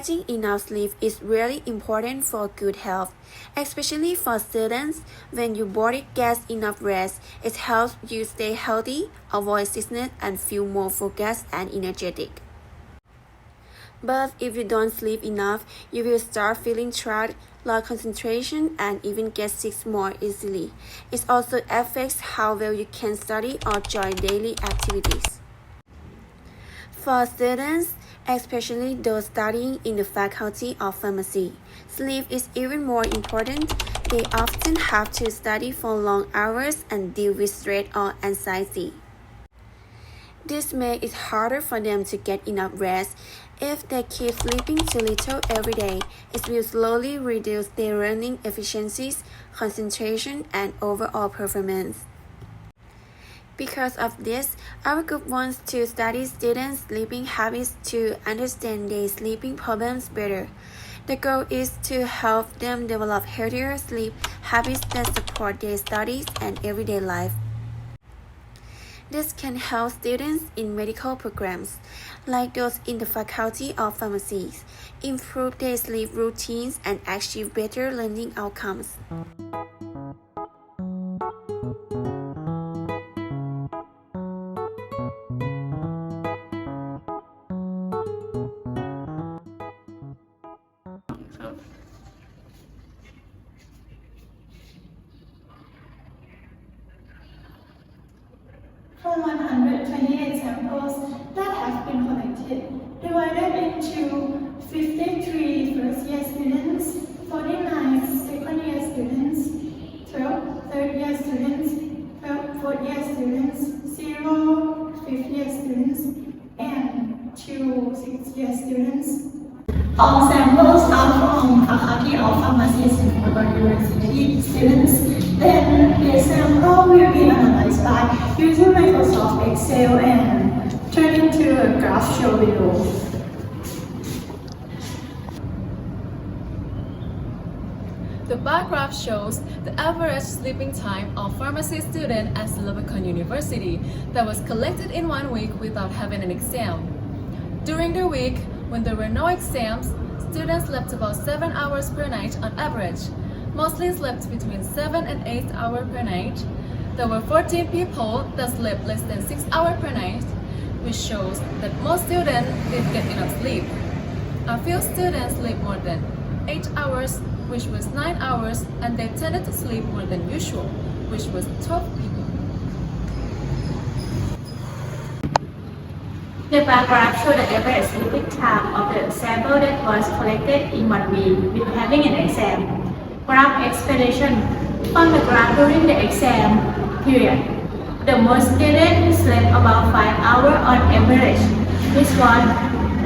Getting enough sleep is really important for good health, especially for students. When your body gets enough rest, it helps you stay healthy, avoid sickness, and feel more focused and energetic. But if you don't sleep enough, you will start feeling tired, lose concentration, and even get sick more easily. It also affects how well you can study or join daily activities. For students, especially those studying in the Faculty of Pharmacy, sleep is even more important. They often have to study for long hours and deal with stress or anxiety. This makes it harder for them to get enough rest. If they keep sleeping too little every day, it will slowly reduce their learning efficiencies, concentration, and overall performance. Because of this, our group wants to study students' sleeping habits to understand their sleeping problems better. The goal is to help them develop healthier sleep habits that support their studies and everyday life. This can help students in medical programs, like those in the Faculty of Pharmacy, improve their sleep routines and achieve better learning outcomes. From 128 samples that have been collected, divided into 53 first-year students, 49 second-year students, 12 third-year students, 12 fourth-year students, 0 fifth-year students, and 2 sixth-year students. All samples are from Faculty of Pharmacy, Silpakorn University students. Then the sample will be analyzed by using Microsoft Excel and turn into a graph shown below. The bar graph shows the average sleeping time of pharmacy student at Silpakorn University that was collected in 1 week without having an exam. During the week, when there were no exams, students slept about 7 hours per night on average. Mostly slept between 7 and 8 hours per night. There were 14 people that slept less than 6 hours per night, which shows that most students didn't get enough sleep. A few students sleep more than 8 hours, which was 9 hours, and they tended to sleep more than usual, which was 12 people. The bar graph showed the average sleeping time of the sample that was collected in 1 week with having an exam. Graph explanation from the graph during the exam period. The most students slept about 5 hours on average, which was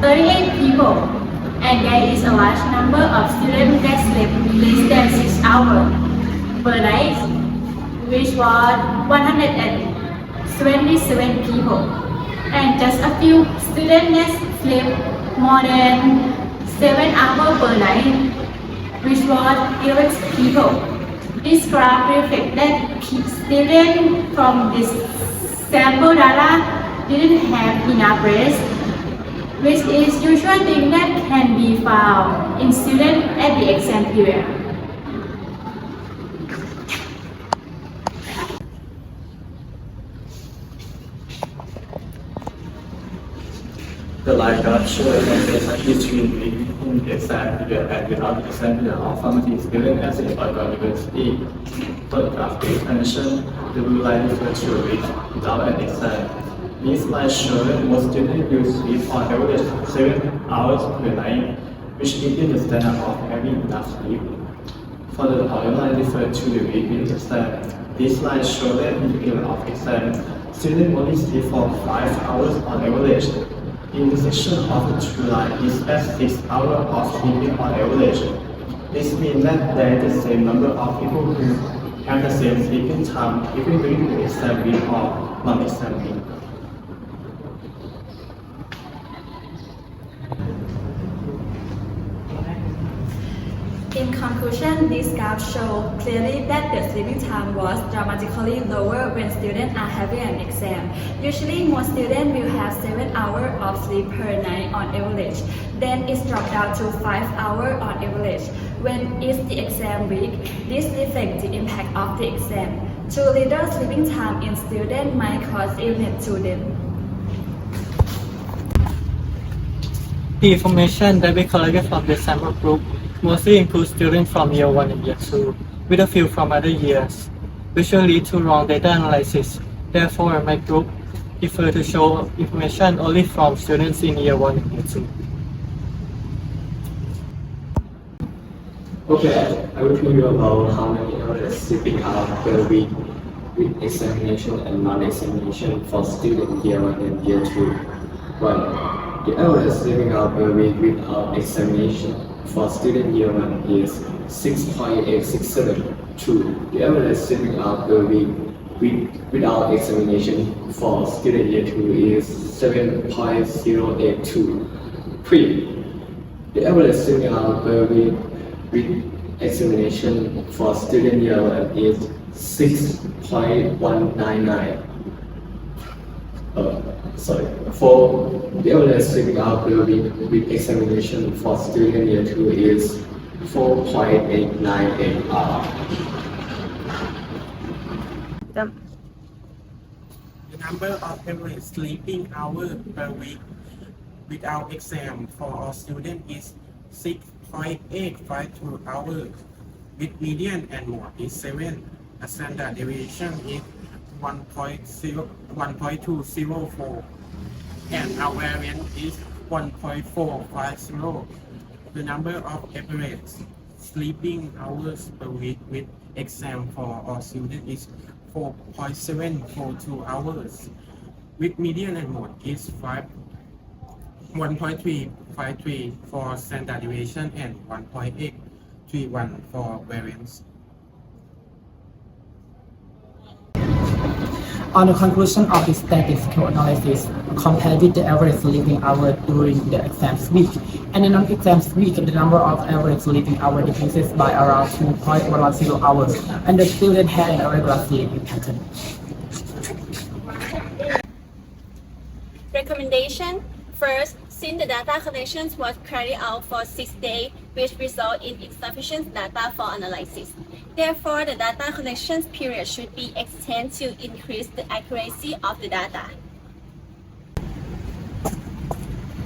38 people, and there is a large number of students that sleep less than 6 hours per night, which was 127 people, and just a few students that sleep more than 7 hours per night, which was 11 people. This graph reflects that students from this sample data didn't have enough rest, which is usual thing that can be found in students at the exam period. The line graph shows the relationship between in the exam period and without the exam period of pharmacy students at Silpakorn University. For the graph explanation, the blue line refers to a week without an exam. This line shows most students use sleep on average 7 hours per night, which is the standard of having enough sleep. For the other line refers to the week with exam. This line shows that in the period of exam, students only sleep for 5 hours on average. In the section of the two lines is at 6 hours of sleeping on average. This means that there is the same number of people who have the same sleeping time even during the exam week or non-exam week. In conclusion, conclusion, these graphs show clearly that the sleeping time was dramatically lower when students are having an exam. Usually, most students will have 7 hours of sleep per night on average. Then it's dropped down to 5 hours on average. When it's the exam week, this reflects the impact of the exam. Too little sleeping time in students might cause illness to them. The information that we collected from the sample group mostly includes students from year 1 and year 2, with a few from other years, which will lead to wrong data analysis. Therefore, my group prefer to show information only from students in year 1 and year 2. Okay, I will tell you about how many hours sleeping hours per week with examination and non-examination for students year 1 and year 2. 1. The average sleeping hour per week without examination for student year 1 is 6.867. 2. The average sleeping hour per week without examination for student year 2 is 7.082. 3. The average sleeping hour per week with examination for student year 1 is 6.199. 4. The average sleeping hour per week with examination for student year 2 is 4.898 hours. The number of average sleeping hours per week without exam for all students is 6.852 hours, with median and mode is 7. A standard deviation is 1.204, and our variance is 1.450. The number of average sleeping hours per week with exam for all students is 4.742 hours, with median and mode is 1.353 for standard deviation and 1.831 for variance. On the conclusion of the statistical analysis, compared with the average sleeping hour during the exams week and the non-exams week, the number of average sleeping hour decreases by around 2.10 hours, and the student had an irregular sleeping pattern. Recommendation. First, since the data collections was carried out for 6 days, which result in insufficient data for analysis. Therefore, the data collection period should be extended to increase the accuracy of the data.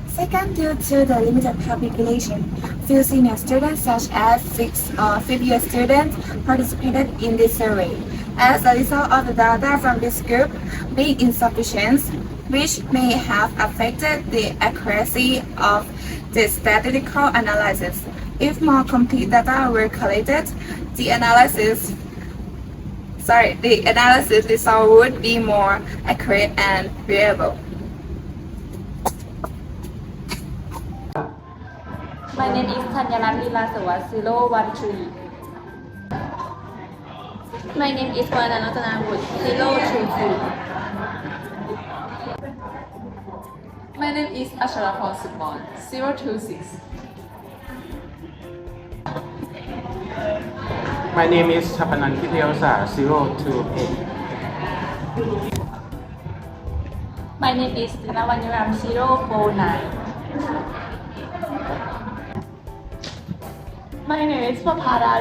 Second, due to the limited population, few senior students such as fifth-year students participated in this survey. As a result of the data from this group being insufficient, which may have affected the accuracy of the statistical analysis. If more complete data were collected, the analysis result would be more accurate and reliable. My name is Tayala 013. My name is วโรจนาบุตร 022. My name is อัชราพร สุขมร 026. My name is ฐปนรรฆ 028. My name is ธนวรรณ 049. My name is ปภาดา 051.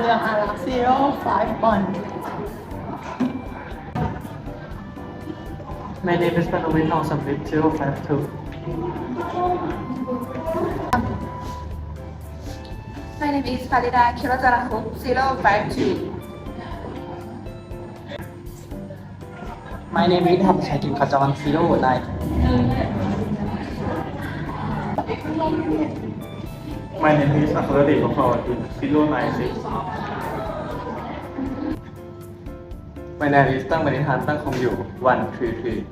My name is ปนวิทย์ ทองสำริด 052. My name is ปริดา คิรจารคุป 052. My name is ธรรมชัย กินขจร 090. My name is อัครเดช ปภาดา 096. My name is ตั้งบริหารตั้งคงอยู่ 133.